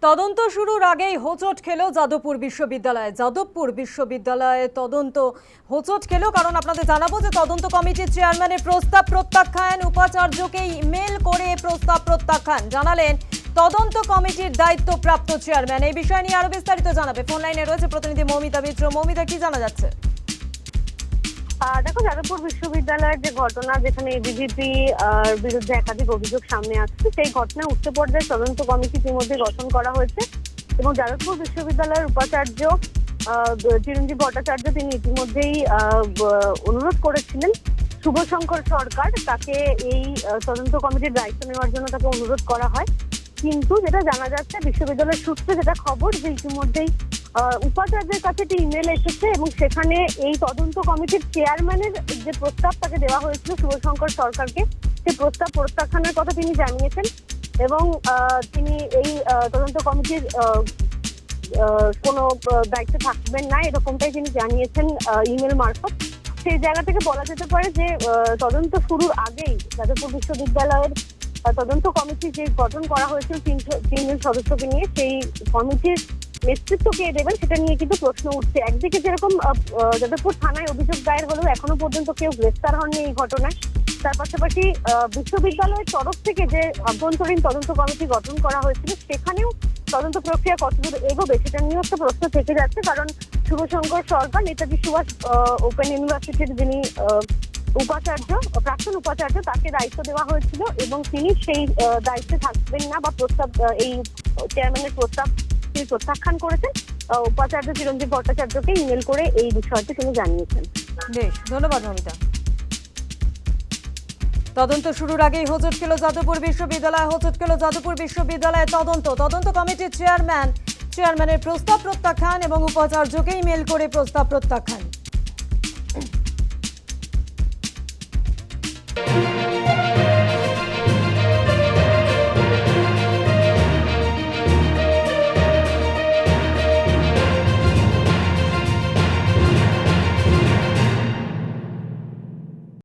তদন্ত শুরুর আগেই হোঁচট খেলো যাদবপুর বিশ্ববিদ্যালয়ে তদন্ত হোঁচট খেলো কারণ আপনাদের জানাবো যে তদন্ত কমিটির চেয়ারম্যানের প্রস্তাব প্রত্যাখ্যান, উপাচার্যকে ইমেল করে প্রস্তাব প্রত্যাখ্যান জানালেন তদন্ত কমিটির দায়িত্বপ্রাপ্ত চেয়ারম্যান। এই বিষয় নিয়ে আরো বিস্তারিত জানাবে ফোন লাইনে রয়েছে প্রতিনিধি মৌমিতা মিত্র। মৌমিতা, কি জানা যাচ্ছে? দেখো, যাদবপুর বিশ্ববিদ্যালয়ের যে ঘটনা, যেখানে এবিভিপি বিরুদ্ধে একাধিক অভিযোগ সামনে আসছে, সেই ঘটনায় উচ্চ পর্যায়ের তদন্ত কমিটি ইতিমধ্যে গঠন করা হয়েছে এবং যাদবপুর বিশ্ববিদ্যালয়ের উপাচার্য চিরঞ্জীব ভট্টাচার্য তিনি ইতিমধ্যেই অনুরোধ করেছিলেন শুভশঙ্কর সরকার তাকে এই তদন্ত কমিটির দায়িত্ব নেওয়ার জন্য তাকে অনুরোধ করা হয়। কিন্তু যেটা জানা যাচ্ছে বিশ্ববিদ্যালয়ের সূত্রে যেটা খবর, যে ইতিমধ্যেই উপাচার্যের কাছে একটি ইমেল এসেছে এবং সেখানে এই তদন্ত কমিটির চেয়ারম্যানের যে প্রস্তাব তাকে দেওয়া হয়েছিল শুভশঙ্কর সরকারকে, সেই প্রস্তাব প্রত্যাখ্যানের কথা তিনি জানিয়েছেন এবং তিনি এই তদন্ত কমিটির কোনো দায়িত্বে থাকবেন না, এরকমটাই তিনি জানিয়েছেন ইমেল মারফত। সেই জায়গা থেকে বলা যেতে পারে যে তদন্ত শুরুর আগেই যাদবপুর বিশ্ববিদ্যালয়ের তদন্ত কমিটি যে গঠন করা হয়েছিল তিনজন সদস্যকে নিয়ে, সেই কমিটির নেতৃত্ব কে দেবেন সেটা নিয়ে কিন্তু প্রশ্ন উঠছে। একদিকে যেরকম যাদবপুর থানায় অভিযোগ দায়ের হলেও এখনো পর্যন্ত কেউ গ্রেফতার হননি এই ঘটনায়, তার পাশাপাশি বিশ্ববিদ্যালয়ের তরফ থেকে যে অভ্যন্তরীণ তদন্ত কমিটি গঠন করা হয়েছিল সেখানেও তদন্ত প্রক্রিয়া কতদূর এগোবে সেটা নিয়েও একটা প্রশ্ন থেকে যাচ্ছে। কারণ শুভশঙ্কর সরকার নেতাজি সুভাষ ওপেন ইউনিভার্সিটির যিনি উপাচার্য, প্রাক্তন উপাচার্য, তাকে দায়িত্ব দেওয়া হয়েছিল এবং তিনি সেই দায়িত্বে থাকবেন না বা প্রস্তাব এই চেয়ারম্যানের প্রস্তাব তিনি প্রত্যাখ্যান করেছেন। উপাচার্য চিরঞ্জীব ভট্টাচার্যকে ইমেল করে এই বিষয়টি তিনি জানিয়েছেন। বেশ, ধন্যবাদ মৌমিতা। তদন্ত শুরুর আগেই হোঁচট খেলো যাদবপুর বিশ্ববিদ্যালয়ে তদন্ত কমিটির চেয়ারম্যানের প্রস্তাব প্রত্যাখ্যান এবং উপাচার্যকে ইমেল করে প্রস্তাব প্রত্যাখ্যান।